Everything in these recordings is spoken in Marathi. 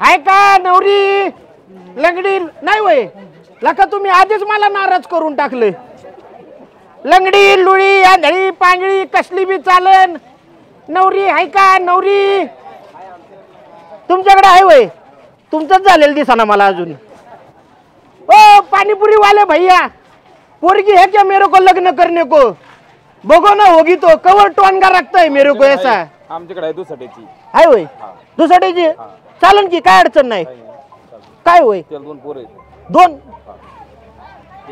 आहे का नवरी लंगडी नाही वय लका तुम्ही आधीच मला नाराज करून टाकले लंगडी लुळी आंधळी पांगळी कसली बी चालन नवरी आहे का नवरी तुमच्याकडे आहे वय तुमचंच झालेलं दिसाना मला अजून ओ पानीपुरी वाले भैया पोरगी है क्या मेरे को लग्न करने को बघो ना होगी तो कवर टोनगा रखता है मेरे को ऐसा आमच्याकडे दुसऱ्याची आहे वय दुसऱ्याची चालन की काय अडचण नाही काय होय दोन पोरं दोन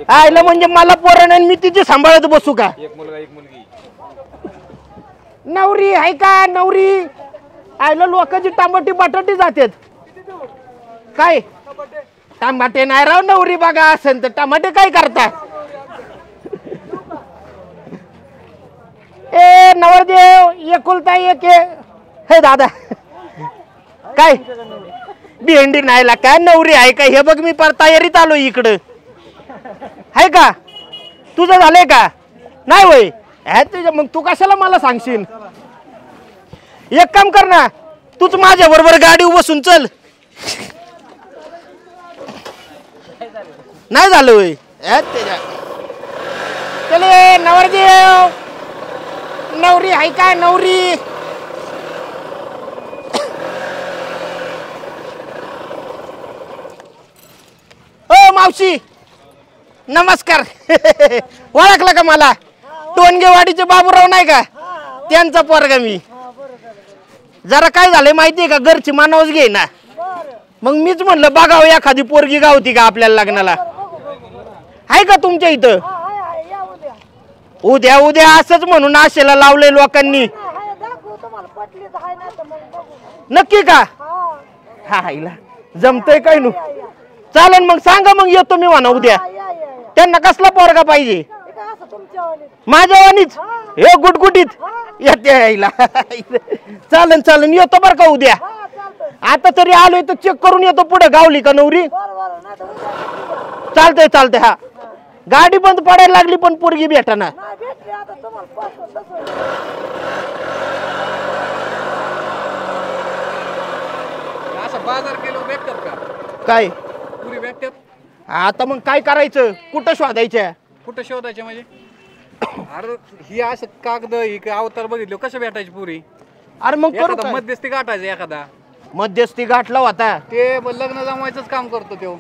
आयला म्हणजे मला पोरण आणि मी तिची सांभाळत बसू का एक मुलगा एक मुलगी नवरी आहे का नवरी आयला लोकांची टमाटी बटाटी जातात काय टमाटे नाही राव नवरी बघा असेल तर टमाटे काय करता ए नवरदेव एकुलता एक हे दादा काय भेंडी नाहीला काय नवरी आहे का हे बघ मी पर तयारीत आलो इकडं आहे का तुझं झालंय का नाही होय तुझ्या मग तू कशाला मला सांगशील एक काम कर ना तूच माझ्या बरोबर गाडी बसून चल नाही झालं होय चले नवरदेव नवरी आहे का नवरी ओ मावशी नमस्कार ओळखलं का मला टोनगेवाडीचे बाबूराव नाही का त्यांचा पोरगा मी जरा काय झालंय माहितीये का घरची मानवच घे ना मग मीच म्हणलं बघावं एखादी पोरगी गावती का आपल्याला लग्नाला आहे का तुमच्या इथं उद्या उद्या असंच म्हणून आशेला लावलंय लोकांनी नक्की का हा आईला जमतय काय नु चालन मग सांगा मग येतो मी म्हणा उद्या त्यांना कसला पोरगा पाहिजे माझ्या वाणीच हे गुटगुटीत येते आईला चालन चालन येतो बर का उद्या आता तरी आलोय तर चेक करून येतो पुढे गावली का नवरी चालतंय चालतंय हा गाडी बंद पडायला लागली पण पोरगी भेटाना बाजार केलो भेटतात का काय पुरी भेटतात आता मग काय करायचं कुठं शोधायच्या कुठं शोधायचे म्हणजे अरे ही असं कागद ही अवतार बघितलं कसं भेटायची पुरी अरे मग करू एखादा काय? मध्यस्थी गाठायचं एखादा मध्यस्थी गाठला होता ते लग्न जमवायचंच काम करतो तो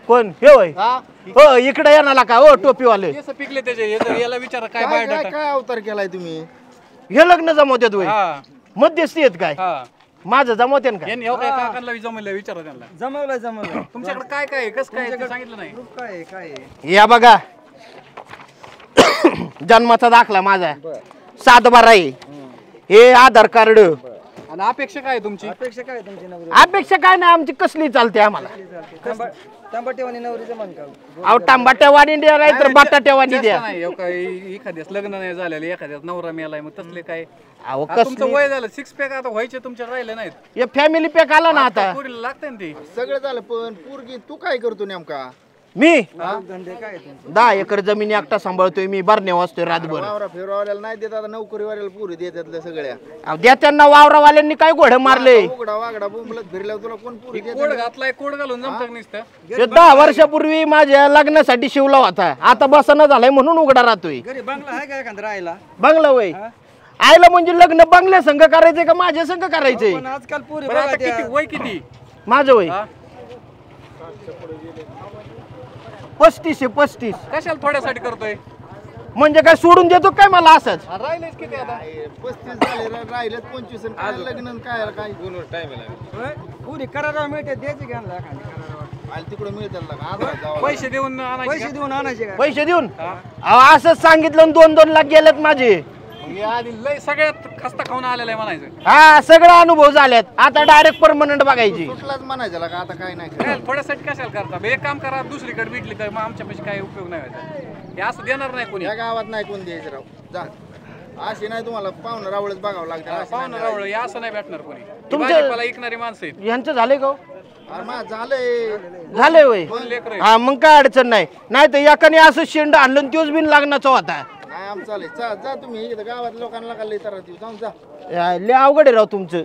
कोण हे होय हा हो इकडे येणार का हो टोपीवाले केस पिकले त्याचे याला विचारा काय बायोडाटा काय अवतार केलाय तुम्ही हे लग्न जमवतात होय हा मध्यस्थी आहेत काय हा माझं जमवते का यांनी हो काय काकांना जमवलं विचारा त्यांना जमवलं तुमच्याकडे काय काय कसं काय ते सांगितलं नाही काय काय या बघा जन्माचा दाखला माझा 7/12 आहे हे आधार कार्ड आणि अपेक्षा काय तुमची अपेक्षा काय तुमची नवरी अपेक्षा काय नाही आमची कसली चालते आम्हाला तांबटेवानी नवरीचं मन का अहो टांबाट्यावाणी द्या नाही तर बटाट्यावाणी द्या नाही एखाद्यास लग्न नाही झालेलं एखाद्यास नवरा मेलाय मग तसले काय अहो तुमचं कसली वय झालं 6 पॅक आता व्हायचे तुमच्या राहिले नाहीत हे फॅमिली पॅक आला ना आता पुरीला लागतंय ना ते सगळं झालं पण पोरगी तू काय करतो नेमका मी धंदे काय तुमचे 10 एकर जमीन एकटा सांभाळतोय मी बरण्या वाजतोय रातभर वावरा फिरवायला नाही देत आता नोकरीवाल्याला पुरी देतात सगळ्या अहो द्या त्यांना वावरावाल्यांनी काय घोडे मारले उघडा वागडा बोंबलत फिरल्यावर तुला कोण पुरी देत कोड घातलाय कोड घालून जमतं नुसतं हे 10 वर्षापूर्वी माझ्या लग्नासाठी शिवला होता आता बसना झालाय म्हणून उघडा राहतोय घरी बंगला आहे का एखादा राहायला बंगला वय आयला म्हणजे लग्न बंगल्या संघ करायचंय का माझ्या संघ करायचंय पण आजकाल पुरी बरं आता किती वय किती माझं वय हा? 35 कशाला थोड्यासाठी करतोय म्हणजे काय सोडून देतो काय मला असंच राहिलेच किती आता 35 झाले राहिलेत 25 आणि काय लग्न आणि काय काय पुरी करारा मिळते द्यायची घ्यायला करारा आल तिकडे मिळतात ना आधार जावा पैसे देऊन आणायचे पैसे का? देऊन आणायचे का पैसे देऊन हा? अहो असंच सांगितलं 2-2 लाख गेलेत माझे मग हे आधी लय सगळ्यात खस्ता खाऊन आलेला आहे म्हणायचं हा सगळा अनुभव झाल्यात आता डायरेक्ट परमनंट बघायची सुटलाच म्हणायचं का आता काय नाही काय थोड्यासाठी कशाला करता एक काम करा दुसरीकडे भेटली तर मग आमच्यापाशी काय उपयोग नाही व्हायचा हे असं देणार नाही कोणी या गावात नाही कोण द्यायचं राव जा अशी नाही तुम्हाला पाहुणं रावळच बघावं लागतं पाहुणं रावळ हे असं नाही भेटणार कोणी तुमचे- भाजीपाला ऐकणारी माणसं आहेत यांचं झाले का हो? अरे मा झालंय झाले वय दोन लेकर हा मग काय अडचण नाही नाही तर एकाने असं शेंड आणलं आणि तोच बिन लागण्याचा होता नाही आम चालेल जा जा तुम्ही इथं गावात लोकांना का लई तर जाऊन जा लय अवघड आहे राव तुमचं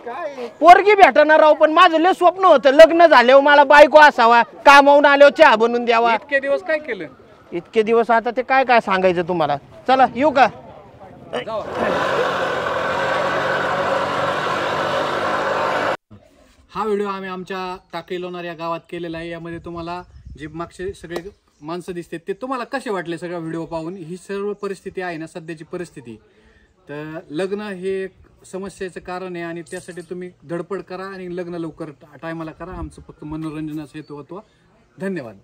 काय पोरगी भेटणार राव, पण माझं लय स्वप्न होतं लग्न झाल्यावर मला बायको असावा, कामावून आल्यावर चहा बनवून द्यावा. इतके दिवस काय केलं? इतके दिवस आता ते काय काय सांगायचं तुम्हाला. चला येऊ का? जाऊ. हा व्हिडिओ आम्ही आमच्या टाकळी लोणार या गावात केलेला आहे. यामध्ये तुम्हाला जे मागचे सगळे माणसं दिसते ते तुम्हाला कसे वाटले सगळा व्हिडिओ पाहून? ही सर्व परिस्थिती आहे ना सध्याची परिस्थिती. तर लग्न हे एक समस्येचं कारण आहे आणि त्यासाठी तुम्ही धडपड करा आणि लग्न लवकर टायमाला करा. आमचं फक्त मनोरंजनाचा हेतू होतो. धन्यवाद.